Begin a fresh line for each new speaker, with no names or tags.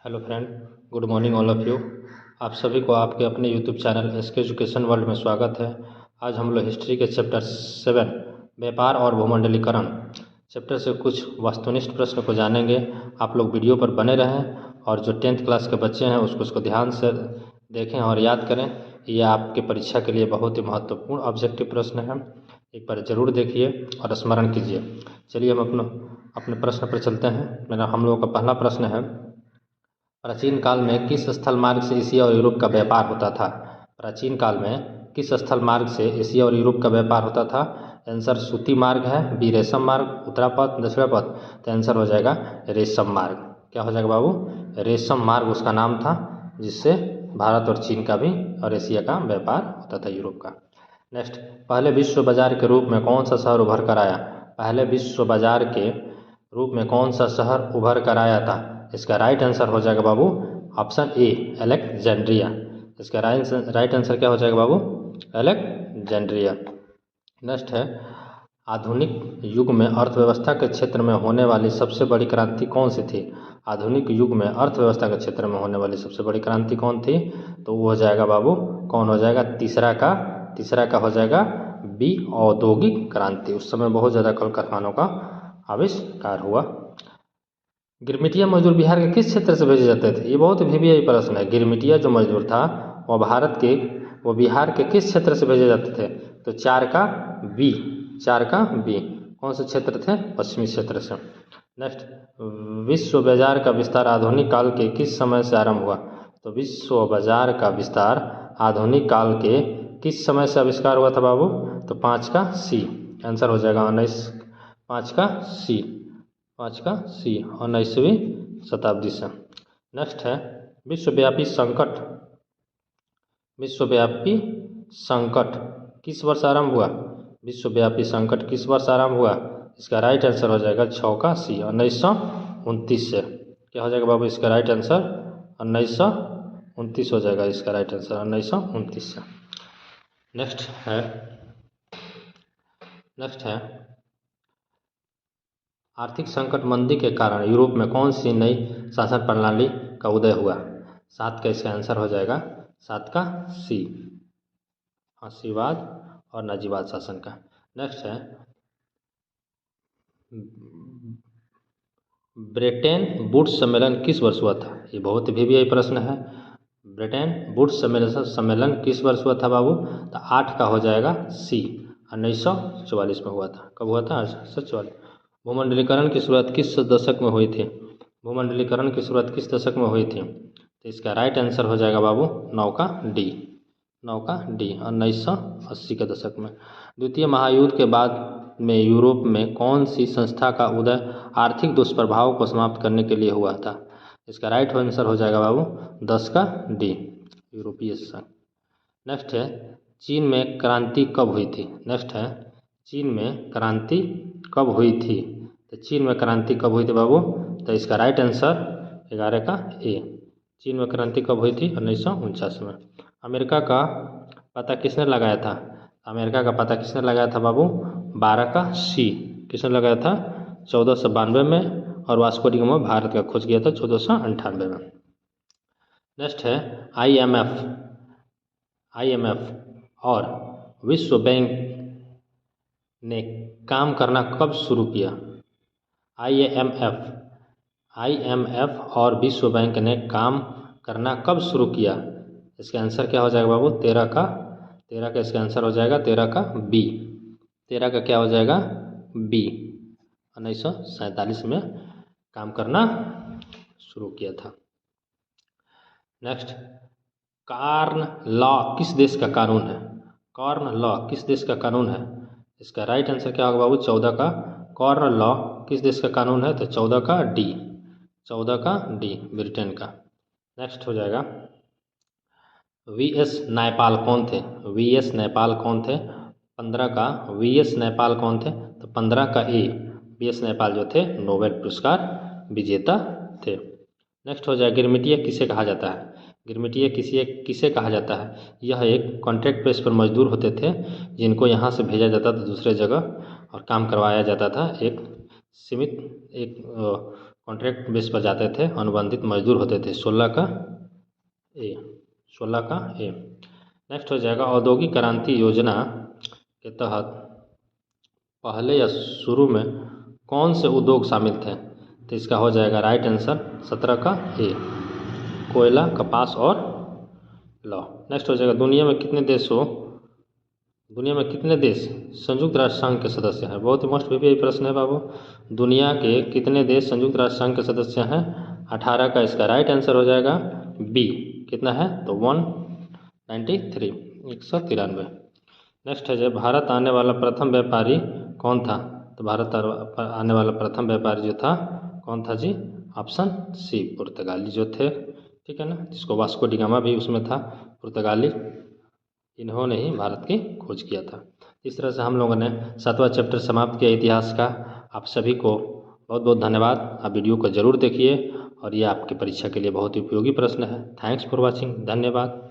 Hello friend, good morning all of you. आप सभी को आपके अपने YouTube channel SK education world में स्वागत है। आज हम लोग हिस्ट्री के चैप्टर 7 व्यापार और भूमंडलीकरण चैप्टर से कुछ वस्तुनिष्ठ प्रश्न को जानेंगे। आप लोग वीडियो पर बने रहें और जो 10th क्लास के बच्चे हैं उसको ध्यान से देखें और याद करें। ये आपके परीक्षा के लिए बहुत ही महत्वपूर्ण ऑब्जेक्टिव प्रश्न है। एक बार ज़रूर देखिए और स्मरण कीजिए। चलिए हम अपने प्रश्न पर चलते हैं। हम लोगों का पहला प्रश्न है, प्राचीन काल में किस स्थल मार्ग से एशिया और यूरोप का व्यापार होता था? प्राचीन काल में किस स्थल मार्ग से एशिया और यूरोप का व्यापार होता था? आंसर सूती मार्ग है, बी रेशम मार्ग, उत्तरापथ, दक्षिणापथ। तो आंसर हो जाएगा रेशम मार्ग। क्या हो जाएगा बाबू? रेशम मार्ग उसका नाम था, जिससे भारत और चीन का भी और एशिया का व्यापार होता था, यूरोप का। नेक्स्ट, पहले विश्व बाजार के रूप में कौन सा शहर उभर कर आया? पहले विश्व बाजार के रूप में कौन सा शहर उभर कर आया था? इसका राइट आंसर हो जाएगा बाबू ऑप्शन ए, अलेक्जेंड्रिया। इसका राइट आंसर क्या हो जाएगा बाबू? अलेक्जेंड्रिया। नेक्स्ट है, आधुनिक युग में अर्थव्यवस्था के क्षेत्र में होने वाली सबसे बड़ी क्रांति कौन सी थी? आधुनिक युग में अर्थव्यवस्था के क्षेत्र में होने वाली सबसे बड़ी क्रांति कौन थी? तो वो हो जाएगा बाबू, कौन हो जाएगा? तीसरा का हो जाएगा बी, औद्योगिक क्रांति। उस समय बहुत ज़्यादा कल कारखानों का आविष्कार हुआ। गिरमिटिया मजदूर बिहार के किस क्षेत्र से भेजे जाते थे? ये बहुत VVI प्रश्न है। गिरमिटिया जो मजदूर था वो बिहार के किस क्षेत्र से भेजे जाते थे? तो 4 का बी, कौन से क्षेत्र थे? पश्चिमी क्षेत्र से। नेक्स्ट, विश्व बाजार का विस्तार आधुनिक काल के किस समय से आरंभ हुआ? तो विश्व बाजार का विस्तार आधुनिक काल के किस समय से आविष्कार हुआ था बाबू? तो 5 का सी। आंसर हो जाएगा 5 का सी, 19वीं शताब्दी से। नेक्स्ट है, विश्वव्यापी संकट किस वर्ष आरंभ हुआ? विश्वव्यापी संकट किस वर्ष आरंभ हुआ? इसका राइट आंसर हो जाएगा 6 का सी, 1929 से। क्या हो जाएगा बाबू इसका राइट आंसर? 1929 हो जाएगा इसका राइट आंसर, 1929 से। नेक्स्ट है, आर्थिक संकट मंदी के कारण यूरोप में कौन सी नई शासन प्रणाली का उदय हुआ? 7 का इसका आंसर हो जाएगा 7 का सी, फांसीवाद और नाजीवाद शासन का। नेक्स्ट है, ब्रेटन वुड्स सम्मेलन किस वर्ष हुआ था? ये बहुत VVI प्रश्न है। ब्रेटन वुड्स सम्मेलन किस वर्ष हुआ था बाबू? तो 8 का हो जाएगा सी, 1944 में हुआ था। कब हुआ था? 1944। भूमंडलीकरण की शुरुआत किस दशक में हुई थी? भूमंडलीकरण की शुरुआत किस दशक में हुई थी? तो इसका राइट आंसर हो जाएगा बाबू 9 का डी, 1980 के दशक में। द्वितीय महायुद्ध के बाद में यूरोप में कौन सी संस्था का उदय आर्थिक दुष्प्रभाव को समाप्त करने के लिए हुआ था? इसका राइट आंसर हो जाएगा बाबू 10 का डी, यूरोपीय संघ। नेक्स्ट है, चीन में क्रांति कब हुई थी? नेक्स्ट है, चीन में क्रांति कब हुई थी? तो चीन में क्रांति कब हुई थी बाबू? तो इसका राइट आंसर 11 का ए, चीन में क्रांति कब हुई थी? 1949 में। अमेरिका का पता किसने लगाया था? अमेरिका का पता किसने लगाया था बाबू? 12 का सी। किसने लगाया था? 1492 में, और वास्को डी गामा भारत का खोज किया था 1498 में। नेक्स्ट है, IMF और विश्व बैंक ने काम करना कब शुरू किया? IMF और विश्व बैंक ने काम करना कब शुरू किया? इसका आंसर क्या हो जाएगा बाबू? 13 का इसका आंसर हो जाएगा 13 का बी, 13 का क्या हो जाएगा? बी, 1947 में काम करना शुरू किया था। नेक्स्ट, कार्न लॉ किस देश का कानून है? कार्न लॉ किस देश का कानून है? इसका राइट आंसर क्या होगा बाबू? 14 का। कार्न लॉ किस देश का कानून है? तो 14 का डी, ब्रिटेन का। नेक्स्ट हो जाएगा, VS नायपाल कौन थे? VS नायपाल कौन थे? 15 का VS नायपाल कौन थे? तो 15 का ए, VS नायपाल जो थे नोबेल पुरस्कार विजेता थे। नेक्स्ट हो जाएगा, गिरमिटिया किसे कहा जाता है? गिरमिटिया किसे कहा जाता है? यह एक कॉन्ट्रैक्ट बेस पर मजदूर होते थे, जिनको यहाँ से भेजा जाता था दूसरे जगह और काम करवाया जाता था एक सीमित कॉन्ट्रैक्ट बेस पर जाते थे, अनुबंधित मजदूर होते थे। 16 का ए। नेक्स्ट हो जाएगा औद्योगिक क्रांति योजना के तहत पहले या शुरू में कौन से उद्योग शामिल थे? तो इसका हो जाएगा राइट आंसर 17 का ए, कोयला, कपास और लौ। नेक्स्ट हो जाएगा दुनिया में कितने देश संयुक्त राष्ट्र संघ के सदस्य हैं? बहुत ही मोस्ट वीपीआई प्रश्न है बाबू। दुनिया के कितने देश संयुक्त राष्ट्र संघ के सदस्य हैं? 18 का इसका राइट आंसर हो जाएगा बी। कितना है? तो 193, 193। नेक्स्ट है भारत आने वाला प्रथम व्यापारी कौन था? तो भारत आने वाला प्रथम व्यापारी जो था कौन था जी? ऑप्शन सी, पुर्तगाली जो थे, ठीक है ना, जिसको वास्को डी गामा भी उसमें था, पुर्तगाली, इन्होंने ही भारत की खोज किया था। इस तरह से हम लोगों ने 7वां चैप्टर समाप्त किया इतिहास का। आप सभी को बहुत बहुत धन्यवाद। आप वीडियो को ज़रूर देखिए और ये आपकी परीक्षा के लिए बहुत ही उपयोगी प्रश्न है। Thanks for watching. धन्यवाद।